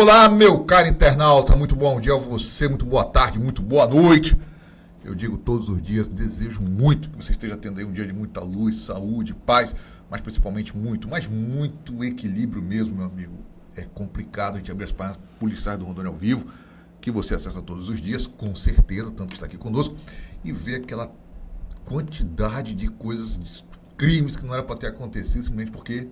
Olá, meu caro internauta, muito bom dia a você, muito boa tarde, muito boa noite. Eu digo todos os dias, desejo muito que você esteja tendo aí um dia de muita luz, saúde, paz, mas principalmente muito equilíbrio mesmo, meu amigo. É complicado a gente abrir as páginas policiais do Rondônia ao Vivo, que você acessa todos os dias, com certeza, tanto que está aqui conosco, e ver aquela quantidade de coisas, de crimes que não era para ter acontecido, simplesmente porque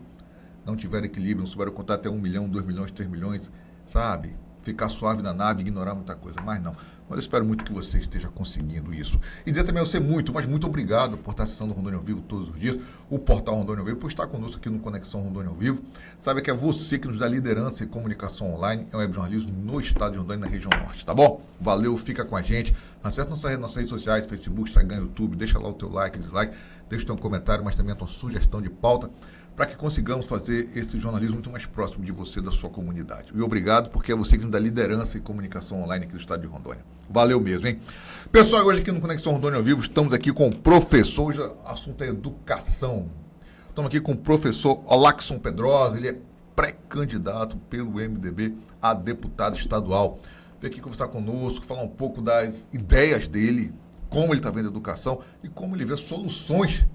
não tiveram equilíbrio, não souberam contar até 1 milhão, 2 milhões, 3 milhões, sabe? Ficar suave na nave, ignorar muita coisa, mas não. Mas eu espero muito que você esteja conseguindo isso. E dizer também a você muito obrigado por estar acessando o Rondônia ao Vivo todos os dias, o portal Rondônia ao Vivo, por estar conosco aqui no Conexão Rondônia ao Vivo. Sabe que é você que nos dá liderança e comunicação online, é o web jornalismo no estado de Rondônia, na região norte, tá bom? Valeu, fica com a gente. Acesse nossas redes sociais, Facebook, Instagram, YouTube, deixa lá o teu like, dislike, deixa o teu comentário, mas também a tua sugestão de pauta, para que consigamos fazer esse jornalismo muito mais próximo de você, da sua comunidade. E obrigado, porque é você que nos dá liderança e comunicação online aqui do estado de Rondônia. Valeu mesmo, hein? Pessoal, hoje aqui no Conexão Rondônia ao Vivo, estamos aqui com o professor, hoje o assunto é educação. Estamos aqui com o professor Olackson Pedrosa, ele é pré-candidato pelo MDB a deputado estadual. Veio aqui conversar conosco, falar um pouco das ideias dele, como ele está vendo a educação e como ele vê soluções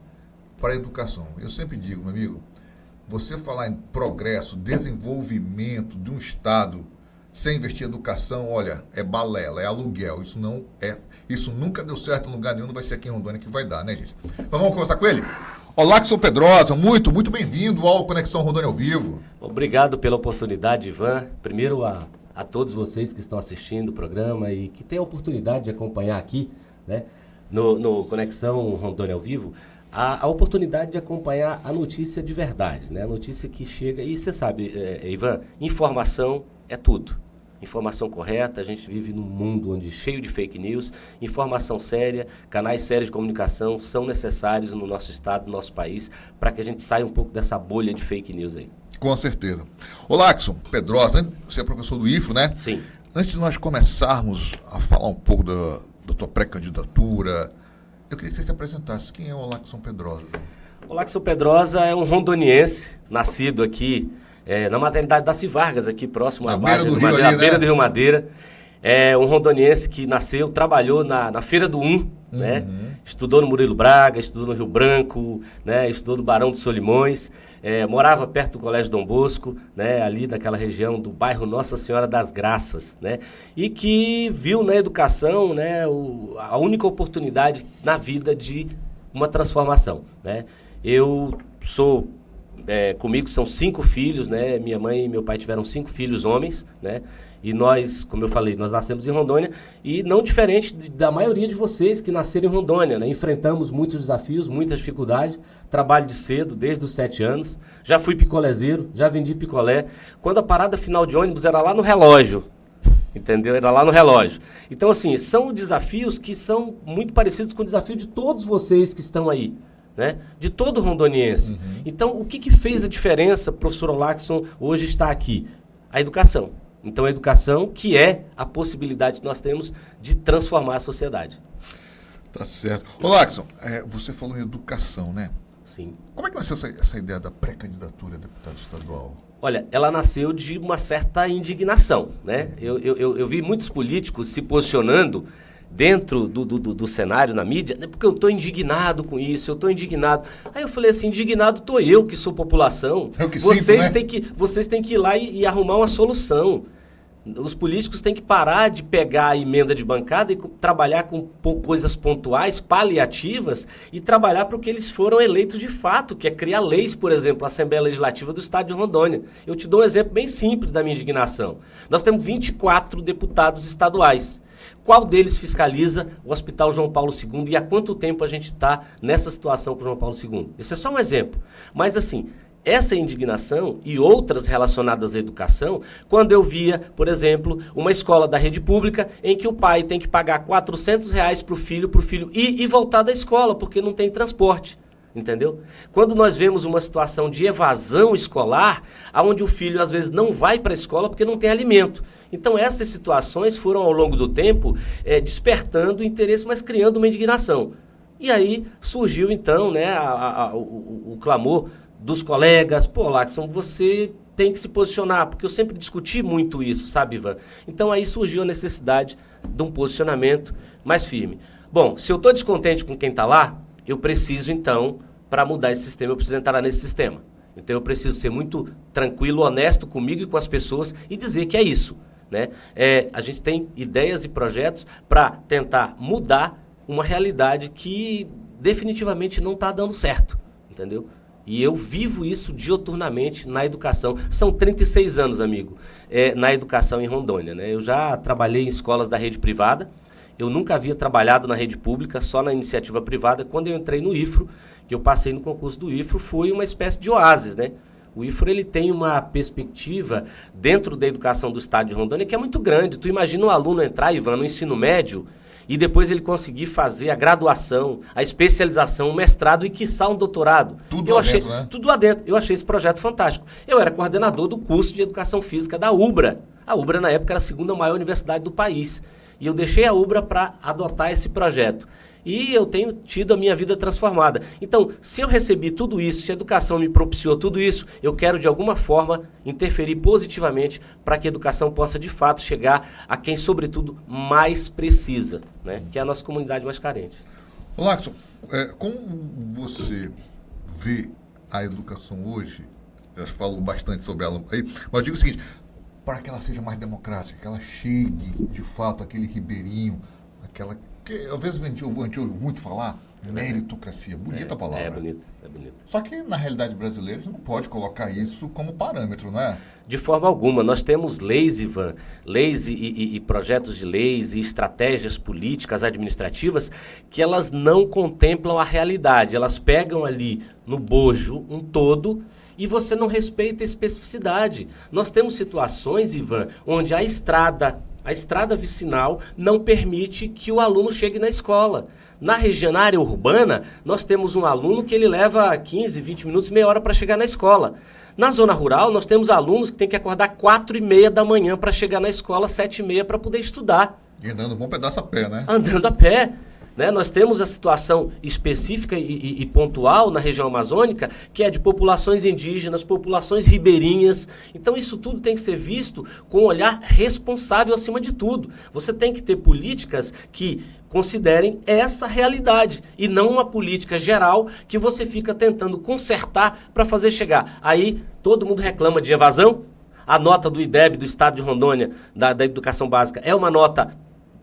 para a educação. Eu sempre digo, meu amigo, você falar em progresso, desenvolvimento de um estado sem investir em educação, olha, é balela, é aluguel. Isso nunca deu certo em lugar nenhum, não vai ser aqui em Rondônia que vai dar, né, gente? Então vamos conversar com ele? Olackson Pedrosa, muito bem-vindo ao Conexão Rondônia ao Vivo. Obrigado pela oportunidade, Ivan. Primeiro a todos vocês que estão assistindo o programa e que têm a oportunidade de acompanhar aqui, né, no Conexão Rondônia ao Vivo, a oportunidade de acompanhar a notícia de verdade, né? A notícia que chega, e você sabe, Ivan, informação é tudo. Informação correta, a gente vive num mundo onde cheio de fake news, informação séria, canais sérios de comunicação são necessários no nosso estado, no nosso país, para que a gente saia um pouco dessa bolha de fake news aí. Com certeza. Olackson Pedrosa, né? Você é professor do IFO, né? Sim. Antes de nós começarmos a falar um pouco da tua pré-candidatura, eu queria que você se apresentasse. Quem é o Olackson Pedrosa? Olackson Pedrosa é um rondoniense, nascido aqui na maternidade Daci Vargas, aqui próximo à beira do Rio, à beira do Rio Madeira. É um rondoniense que nasceu, trabalhou na Feira do né? Estudou no Murilo Braga, estudou no Rio Branco, né? Estudou no Barão de Solimões, morava perto do Colégio Dom Bosco, né? Ali naquela região do bairro Nossa Senhora das Graças, né? E que viu na educação, né, a única oportunidade na vida de uma transformação, né? Eu sou... comigo são 5 filhos, né? Minha mãe e meu pai tiveram 5 filhos homens, né? E nós, como eu falei, nós nascemos em Rondônia e não diferente da maioria de vocês que nasceram em Rondônia, né? Enfrentamos muitos desafios, muitas dificuldades, trabalho de cedo, desde os 7 anos, já fui picolézeiro, já vendi picolé. Quando a parada final de ônibus era lá no relógio, entendeu? Era lá no relógio. Então, assim, são desafios que são muito parecidos com o desafio de todos vocês que estão aí, né? De todo rondoniense. Então, o que fez a diferença, professor Olackson, hoje estar aqui? A educação. Então, a educação que é a possibilidade que nós temos de transformar a sociedade. Tá certo. Olackson, você falou em educação, né? Sim. Como é que nasceu essa ideia da pré-candidatura a deputado estadual? Olha, ela nasceu de uma certa indignação, né? Eu vi muitos políticos se posicionando dentro do cenário na mídia, né, porque eu estou indignado com isso, eu estou indignado. Aí eu falei assim, indignado estou eu, que sou população. Vocês têm que ir lá e arrumar uma solução. Os políticos têm que parar de pegar a emenda de bancada e trabalhar com coisas pontuais, paliativas, e trabalhar para o que eles foram eleitos de fato, que é criar leis, por exemplo, a Assembleia Legislativa do Estado de Rondônia. Eu te dou um exemplo bem simples da minha indignação. Nós temos 24 deputados estaduais. Qual deles fiscaliza o Hospital João Paulo II e há quanto tempo a gente está nessa situação com o João Paulo II? Esse é só um exemplo. Mas assim, essa indignação e outras relacionadas à educação, quando eu via, por exemplo, uma escola da rede pública em que o pai tem que pagar R$400 para o filho ir e voltar da escola, porque não tem transporte. Entendeu? Quando nós vemos uma situação de evasão escolar, onde o filho às vezes não vai para a escola porque não tem alimento. Então essas situações foram ao longo do tempo despertando o interesse, mas criando uma indignação. E aí surgiu então, né, o clamor dos colegas, pô, Olackson, você tem que se posicionar, porque eu sempre discuti muito isso, sabe, Ivan? Então aí surgiu a necessidade de um posicionamento mais firme. Bom, se eu estou descontente com quem está lá, eu preciso então, para mudar esse sistema, eu preciso entrar nesse sistema. Então eu preciso ser muito tranquilo, honesto comigo e com as pessoas e dizer que é isso, né? A gente tem ideias e projetos para tentar mudar uma realidade que definitivamente não está dando certo, entendeu? E eu vivo isso dioturnamente na educação. São 36 anos, amigo, na educação em Rondônia, né? Eu já trabalhei em escolas da rede privada, eu nunca havia trabalhado na rede pública, só na iniciativa privada. Quando eu entrei no IFRO, que eu passei no concurso do IFRO, foi uma espécie de oásis, né? O IFRO ele tem uma perspectiva dentro da educação do estado de Rondônia que é muito grande. Tu imagina um aluno entrar, Ivan, no ensino médio e depois ele conseguir fazer a graduação, a especialização, o mestrado e quiçá um doutorado. Tudo lá dentro, né? Tudo lá dentro. Eu achei esse projeto fantástico. Eu era coordenador do curso de Educação Física da UBRA. A UBRA, na época, era a segunda maior universidade do país. E eu deixei a UBRA para adotar esse projeto. E eu tenho tido a minha vida transformada. Então, se eu recebi tudo isso, se a educação me propiciou tudo isso, eu quero, de alguma forma, interferir positivamente para que a educação possa, de fato, chegar a quem, sobretudo, mais precisa, né? Que é a nossa comunidade mais carente. Ô, Lackson, como você vê a educação hoje, eu falo bastante sobre ela aí, mas eu digo o seguinte, para que ela seja mais democrática, que ela chegue, de fato, aquele ribeirinho, aquela... que às vezes a gente ouve muito falar, meritocracia, bonita a palavra. É bonita, é bonita. Só que na realidade brasileira a gente não pode colocar isso como parâmetro, não é? De forma alguma. Nós temos leis, Ivan, leis e projetos de leis e estratégias políticas, administrativas, que elas não contemplam a realidade. Elas pegam ali no bojo um todo e você não respeita a especificidade. Nós temos situações, Ivan, onde a estrada vicinal não permite que o aluno chegue na escola. Na área urbana, nós temos um aluno que ele leva 15, 20 minutos, meia hora para chegar na escola. Na zona rural, nós temos alunos que têm que acordar 4h30 da manhã para chegar na escola, 7h30 para poder estudar. E andando um bom pedaço a pé, né? Andando a pé. Né? Nós temos a situação específica e pontual na região amazônica, que é de populações indígenas, populações ribeirinhas. Então isso tudo tem que ser visto com um olhar responsável acima de tudo. Você tem que ter políticas que considerem essa realidade e não uma política geral que você fica tentando consertar para fazer chegar. Aí todo mundo reclama de evasão. A nota do IDEB do estado de Rondônia, da educação básica, é uma nota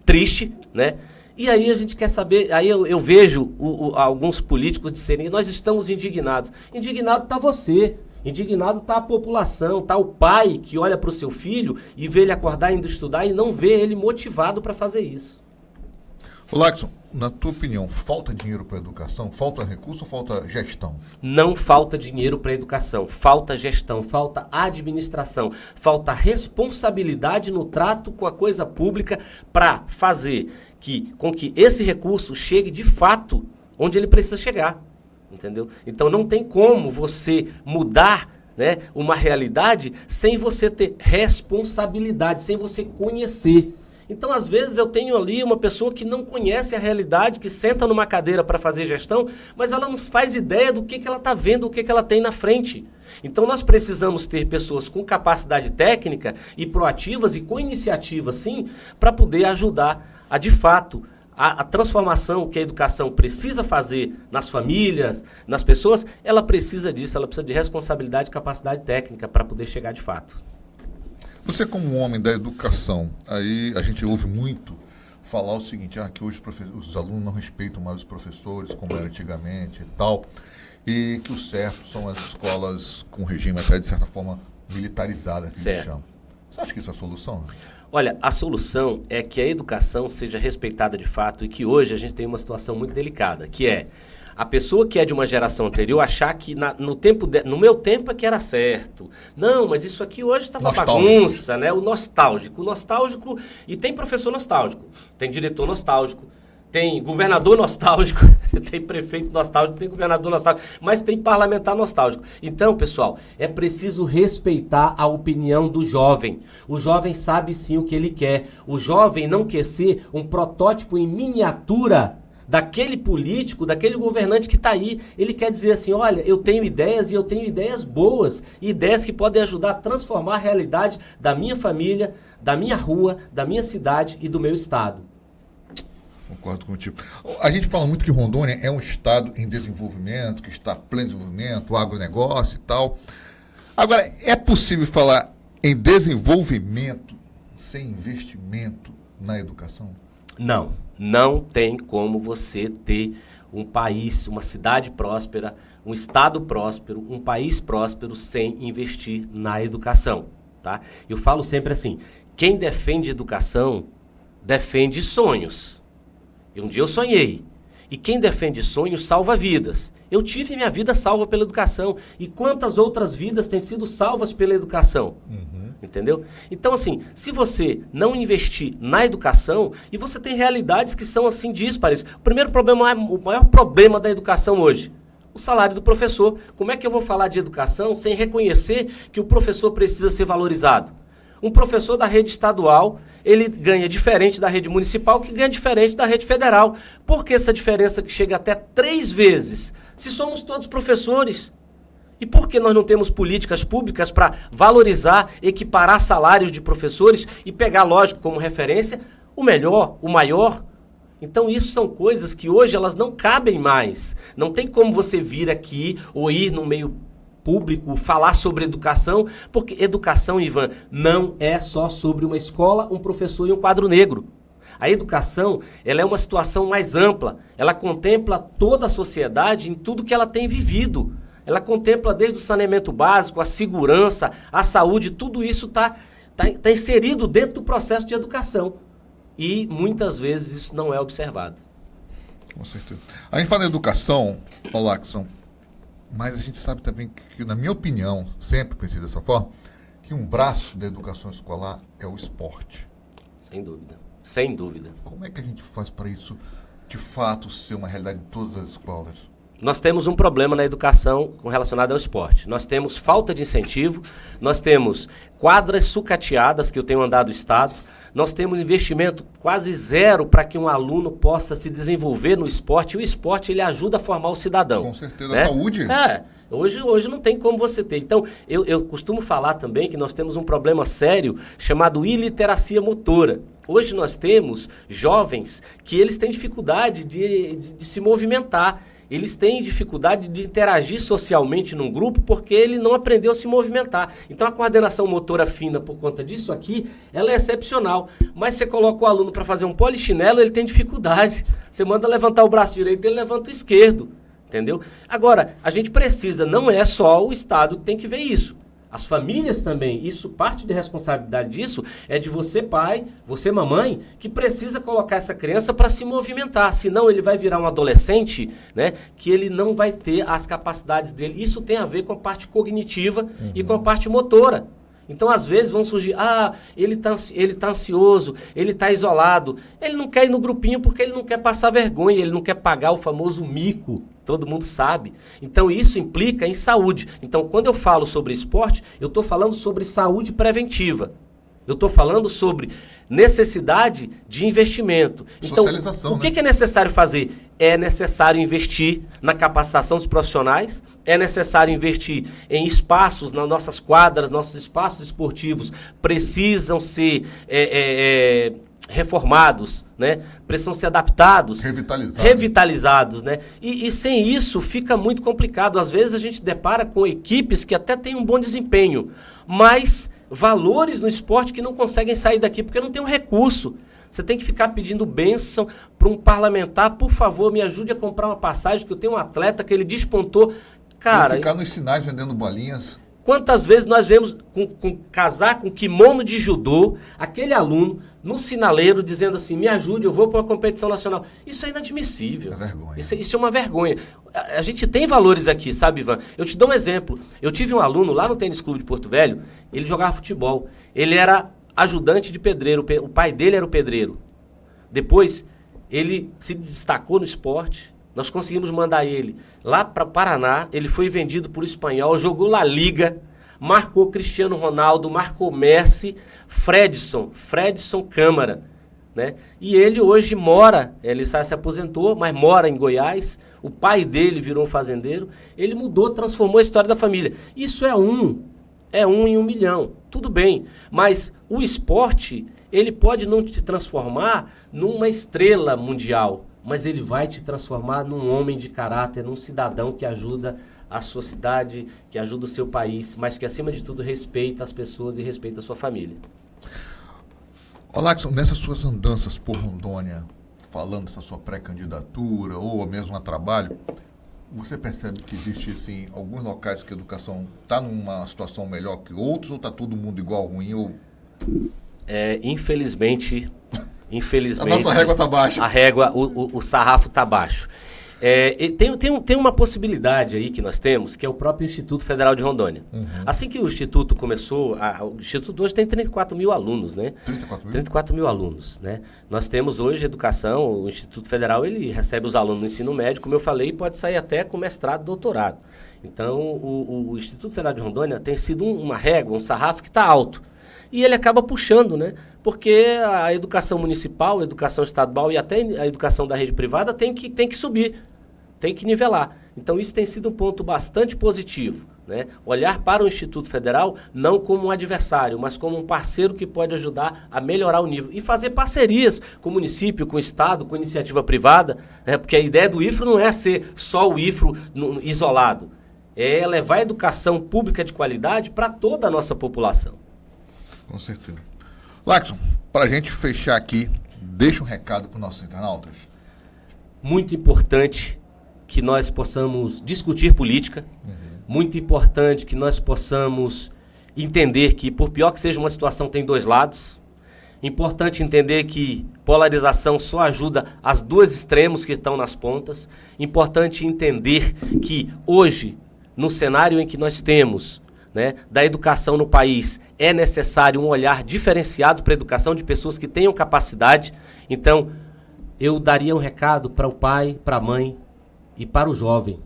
triste, né? E aí a gente quer saber, aí eu vejo alguns políticos disserem, nós estamos indignados. Indignado está você, indignado está a população, está o pai que olha para o seu filho e vê ele acordar indo estudar e não vê ele motivado para fazer isso. Ô Lackson, na tua opinião, falta dinheiro para a educação? Falta recurso ou falta gestão? Não falta dinheiro para a educação, falta gestão, falta administração, falta responsabilidade no trato com a coisa pública para fazer com que esse recurso chegue de fato onde ele precisa chegar, entendeu? Então não tem como você mudar, né, uma realidade sem você ter responsabilidade, sem você conhecer. Então, às vezes, eu tenho ali uma pessoa que não conhece a realidade, que senta numa cadeira para fazer gestão, mas ela não faz ideia do que ela está vendo, o que ela tem na frente. Então, nós precisamos ter pessoas com capacidade técnica e proativas e com iniciativa, sim, para poder ajudar a, de fato, a transformação que a educação precisa fazer nas famílias, nas pessoas, ela precisa disso, ela precisa de responsabilidade e capacidade técnica para poder chegar de fato. Você como um homem da educação, aí a gente ouve muito falar o seguinte, que hoje os alunos não respeitam mais os professores, como era antigamente e tal, e que o certo são as escolas com regime até de certa forma militarizado, que eles chamam. Você acha que isso é a solução? Olha, a solução é que a educação seja respeitada de fato e que hoje a gente tem uma situação muito delicada, que é a pessoa que é de uma geração anterior achar que no meu tempo é que era certo. Não, mas isso aqui hoje está uma bagunça, né? O nostálgico, e tem professor nostálgico, tem diretor nostálgico, tem governador nostálgico, tem prefeito nostálgico, tem governador nostálgico, mas tem parlamentar nostálgico. Então, pessoal, é preciso respeitar a opinião do jovem. O jovem sabe sim o que ele quer. O jovem não quer ser um protótipo em miniatura daquele político, daquele governante que está aí. Ele quer dizer assim, olha, eu tenho ideias e eu tenho ideias boas, ideias que podem ajudar a transformar a realidade da minha família, da minha rua, da minha cidade e do meu estado. Concordo contigo. A gente fala muito que Rondônia é um estado em desenvolvimento, que está pleno desenvolvimento, agronegócio e tal. Agora, é possível falar em desenvolvimento sem investimento na educação? Não, não tem como você ter um país, uma cidade próspera, um estado próspero, um país próspero sem investir na educação, tá? Eu falo sempre assim, quem defende educação, defende sonhos. Um dia eu sonhei. E quem defende sonhos salva vidas. Eu tive minha vida salva pela educação. E quantas outras vidas têm sido salvas pela educação? Entendeu? Então, assim, se você não investir na educação, e você tem realidades que são assim díspares. O primeiro problema, o maior problema da educação hoje, o salário do professor. Como é que eu vou falar de educação sem reconhecer que o professor precisa ser valorizado? Um professor da rede estadual, ele ganha diferente da rede municipal, que ganha diferente da rede federal. Por que essa diferença que chega até 3 vezes? Se somos todos professores. E por que nós não temos políticas públicas para valorizar, equiparar salários de professores e pegar, lógico, como referência, o melhor, o maior? Então isso são coisas que hoje elas não cabem mais. Não tem como você vir aqui ou ir no meio público, falar sobre educação, porque educação, Ivan, não é só sobre uma escola, um professor e um quadro negro. A educação, ela é uma situação mais ampla, ela contempla toda a sociedade em tudo que ela tem vivido. Ela contempla desde o saneamento básico, a segurança, a saúde, tudo isso está inserido dentro do processo de educação. E muitas vezes isso não é observado. Com certeza. A gente fala em educação, Lackson, mas a gente sabe também que, na minha opinião, sempre pensei dessa forma, que um braço da educação escolar é o esporte. Sem dúvida, sem dúvida. Como é que a gente faz para isso, de fato, ser uma realidade em todas as escolas? Nós temos um problema na educação relacionado ao esporte. Nós temos falta de incentivo, nós temos quadras sucateadas, que eu tenho andado no estado, nós temos investimento quase zero para que um aluno possa se desenvolver no esporte. E o esporte, ele ajuda a formar o cidadão. Com certeza, né? A saúde. Hoje não tem como você ter. Então, eu costumo falar também que nós temos um problema sério chamado iliteracia motora. Hoje nós temos jovens que eles têm dificuldade de se movimentar. Eles têm dificuldade de interagir socialmente num grupo porque ele não aprendeu a se movimentar. Então a coordenação motora fina por conta disso aqui, ela é excepcional. Mas você coloca o aluno para fazer um polichinelo, ele tem dificuldade. Você manda levantar o braço direito, ele levanta o esquerdo. Entendeu? Agora, a gente precisa, não é só o Estado que tem que ver isso. As famílias também, isso, parte da responsabilidade disso é de você pai, você mamãe, que precisa colocar essa criança para se movimentar, senão ele vai virar um adolescente, né, que ele não vai ter as capacidades dele. Isso tem a ver com a parte cognitiva e com a parte motora. Então, às vezes, vão surgir, ele tá ansioso, ele tá isolado, ele não quer ir no grupinho porque ele não quer passar vergonha, ele não quer pagar o famoso mico, todo mundo sabe. Então, isso implica em saúde. Então, quando eu falo sobre esporte, eu estou falando sobre saúde preventiva. Eu estou falando sobre necessidade de investimento. Então, o que é necessário fazer? É necessário investir na capacitação dos profissionais, é necessário investir em espaços, nas nossas quadras, nossos espaços esportivos precisam ser reformados, né? Precisam ser adaptados, revitalizados, né? E sem isso fica muito complicado. Às vezes a gente depara com equipes que até têm um bom desempenho, mas valores no esporte que não conseguem sair daqui porque não tem um recurso. Você tem que ficar pedindo bênção para um parlamentar, por favor, me ajude a comprar uma passagem, que eu tenho um atleta que ele despontou. Cara, ficar nos sinais vendendo bolinhas. Quantas vezes nós vemos com casaco, com kimono de judô, aquele aluno no sinaleiro dizendo assim, me ajude, eu vou para uma competição nacional. Isso é inadmissível. É vergonha. Isso é uma vergonha. A gente tem valores aqui, sabe, Ivan? Eu te dou um exemplo. Eu tive um aluno lá no Tênis Clube de Porto Velho, ele jogava futebol. Ele era ajudante de pedreiro, o pai dele era o pedreiro. Depois, ele se destacou no esporte. Nós conseguimos mandar ele lá para Paraná, ele foi vendido por Espanhol, jogou La Liga, marcou Cristiano Ronaldo, marcou Messi, Fredson Câmara. né? E ele hoje mora, ele se aposentou, mas mora em Goiás. O pai dele virou um fazendeiro. Ele mudou, transformou a história da família. Isso é um em 1 milhão. Tudo bem, mas o esporte, ele pode não te transformar numa estrela mundial, mas ele vai te transformar num homem de caráter, num cidadão que ajuda a sua cidade, que ajuda o seu país, mas que, acima de tudo, respeita as pessoas e respeita a sua família. Lackson, nessas suas andanças por Rondônia, falando dessa sua pré-candidatura ou mesmo a trabalho, você percebe que existe, assim, alguns locais que a educação está numa situação melhor que outros, ou está todo mundo igual, ruim, ou... Infelizmente... A nossa régua está baixa. A régua, o sarrafo está baixo. Tem uma possibilidade aí que nós temos, que é o próprio Instituto Federal de Rondônia. Uhum. Assim que o Instituto começou, o Instituto hoje tem 34 mil alunos, né? 34 mil alunos, né? Nós temos hoje educação, o Instituto Federal, ele recebe os alunos no ensino médio, como eu falei, pode sair até com mestrado, doutorado. Então, o Instituto Federal de Rondônia tem sido uma régua, um sarrafo que está alto. E ele acaba puxando, né? Porque a educação municipal, a educação estadual e até a educação da rede privada tem que subir, tem que nivelar. Então isso tem sido um ponto bastante positivo, né? Olhar para o Instituto Federal não como um adversário, mas como um parceiro que pode ajudar a melhorar o nível. E fazer parcerias com o município, com o Estado, com iniciativa privada, né? Porque a ideia do IFRO não é ser só o IFRO isolado, é levar a educação pública de qualidade para toda a nossa população. Com certeza. Lackson, para a gente fechar aqui, deixa um recado para os nossos internautas. Muito importante que nós possamos discutir política, muito importante que nós possamos entender que, por pior que seja uma situação, tem dois lados. Importante entender que polarização só ajuda as duas extremos que estão nas pontas. Importante entender que hoje, no cenário em que nós temos, né, da educação no país, é necessário um olhar diferenciado para a educação de pessoas que tenham capacidade. Então, eu daria um recado para o pai, para a mãe e para o jovem.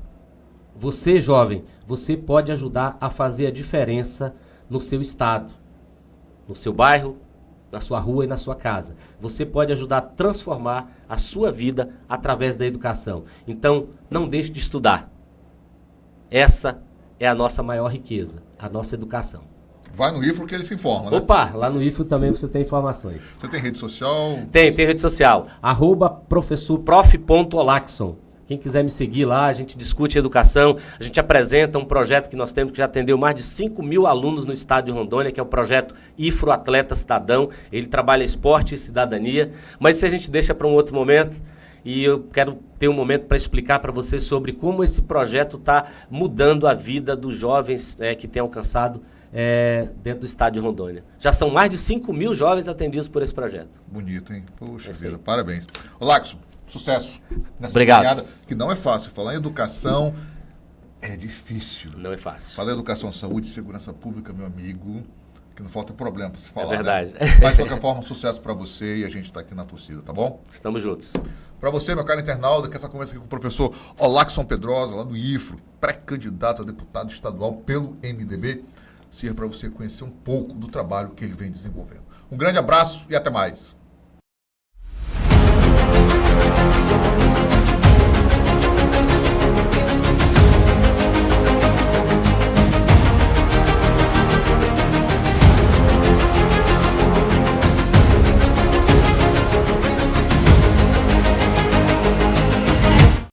Você, jovem, você pode ajudar a fazer a diferença no seu estado, no seu bairro, na sua rua e na sua casa. Você pode ajudar a transformar a sua vida através da educação. Então, não deixe de estudar. Essa é a nossa maior riqueza, a nossa educação. Vai no IFRO que ele se informa, né? Opa, lá no IFRO também você tem informações. Você tem rede social? Tem rede social. @prof.olackson. Quem quiser me seguir lá, a gente discute educação, a gente apresenta um projeto que nós temos que já atendeu mais de 5 mil alunos no estado de Rondônia, que é o projeto IFRO Atleta Cidadão. Ele trabalha esporte e cidadania, mas isso a gente deixa para um outro momento. E eu quero ter um momento para explicar para vocês sobre como esse projeto está mudando a vida dos jovens que têm alcançado dentro do estado de Rondônia. Já são mais de 5 mil jovens atendidos por esse projeto. Bonito, hein? Poxa vida, parabéns. Lackson, sucesso nessa caminhada, que não é fácil. Falar em educação é difícil. Não é fácil. Falar em educação, saúde e segurança pública, meu amigo, que não falta problema para se falar. É verdade. Né? Mas, de qualquer forma, sucesso para você e a gente está aqui na torcida, tá bom? Estamos juntos. Para você, meu caro internauta, que essa conversa aqui com o professor Olackson Pedrosa, lá do IFRO, pré-candidato a deputado estadual pelo MDB, sirva para você conhecer um pouco do trabalho que ele vem desenvolvendo. Um grande abraço e até mais.